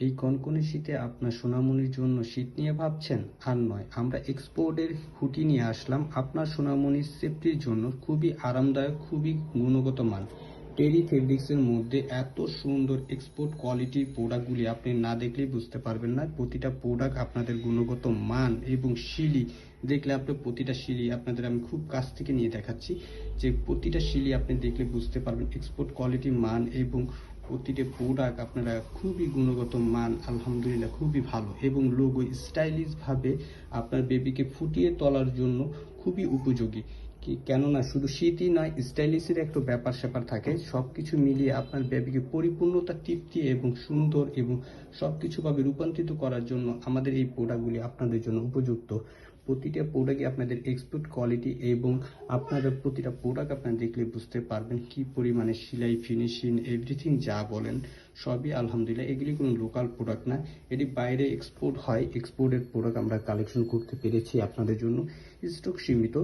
এই কনকনে শীতে আপনার সোনামণির জন্য শীত নিয়ে ভাবছেন? আর নয়, আমরা এক্সপোর্টের হুডি নিয়ে আসলাম আপনার সোনামণির সেফটির জন্য। খুবই আরামদায়ক, খুবই গুণগত মান। টেরি ফেব্রিক্সের মধ্যে এত সুন্দর এক্সপোর্ট কোয়ালিটির প্রোডাক্টগুলি আপনি না দেখলেই বুঝতে পারবেন না। প্রতিটা প্রোডাক্ট আপনাদের গুণগত মান এবং শিলি দেখলে আপনি প্রতিটা শিলি আপনাদের আমি খুব কাছ থেকে নিয়ে দেখাচ্ছি, যে প্রতিটা শিলি আপনি দেখলে বুঝতে পারবেন এক্সপোর্ট কোয়ালিটির মান। এবং প্রতিটা প্রোডাক্ট আপনারা খুবই গুণগত মান, আলহামদুলিল্লাহ খুবই ভালো। এবং লোগো স্টাইলিশভাবে আপনার বেবিকে ফুটিয়ে তোলার জন্য খুবই উপযোগী। কেননা শুধু শীতই নয়, স্টাইলিশের একটা ব্যাপার স্যাপার থাকে। সব কিছু মিলিয়ে আপনার বেবিকে পরিপূর্ণতা, তৃপ্তি এবং সুন্দর এবং সব কিছুভাবে রূপান্তরিত করার জন্য আমাদের এই প্রোডাক্টগুলি আপনাদের জন্য উপযুক্ত। প্রতিটা প্রোডাক্টই আপনাদের এক্সপোর্ট কোয়ালিটি, এবং আপনারা প্রতিটা প্রোডাক্ট আপনারা দেখলে বুঝতে পারবেন কি পরিমাণে সেলাই, ফিনিশিং, এভরিথিং যা বলেন সবই আলহামদুলিল্লাহ। এগুলি কোনো লোকাল প্রোডাক্ট না, এটি বাইরে এক্সপোর্ট হয়। এক্সপোর্টের প্রোডাক্ট আমরা কালেকশন করতে পেরেছি আপনাদের জন্য। স্টক সীমিত,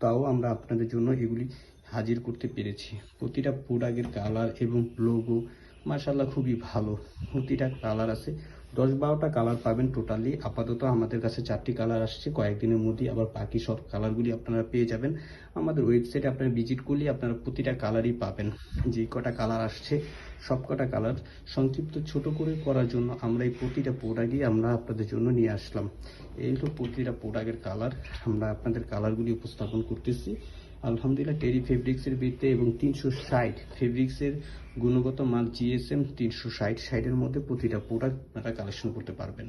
তাও আমরা আপনাদের জন্য এগুলি হাজির করতে পেরেছি। প্রতিটা প্রোডাক্টের কালার এবং লোগো মাশাআল্লাহ খুবই ভালো। প্রতিটা কালার আছে, 10-12টা কালার পাবেন টোটালি। আপাতত আমাদের কাছে 4টি কালার আসছে, কয়েকদিনের মধ্যেই আবার বাকি সব কালারগুলি আপনারা পেয়ে যাবেন। আমাদের ওয়েবসাইটে আপনারা ভিজিট করলে আপনারা প্রতিটা কালারই পাবেন। যে কটা কালার আসছে সব কটা কালার সংক্ষিপ্ত ছোট করে করার জন্য আমরা এই প্রতিটা প্রোডাক্টই আমরা আপনাদের জন্য নিয়ে আসলাম। এই হলো প্রতিটা প্রোডাক্টের কালার, আমরা আপনাদের কালারগুলি উপস্থাপন করতেছি। আলহামদুলিল্লাহ টেরি ফেব্রিক্সের ভিতরে এবং 360 ফেব্রিক্সের গুণগত মান জিএসএম 360 সাইডের মধ্যে প্রতিটা প্রোডাক্ট আপনারা কালেকশন করতে পারবেন।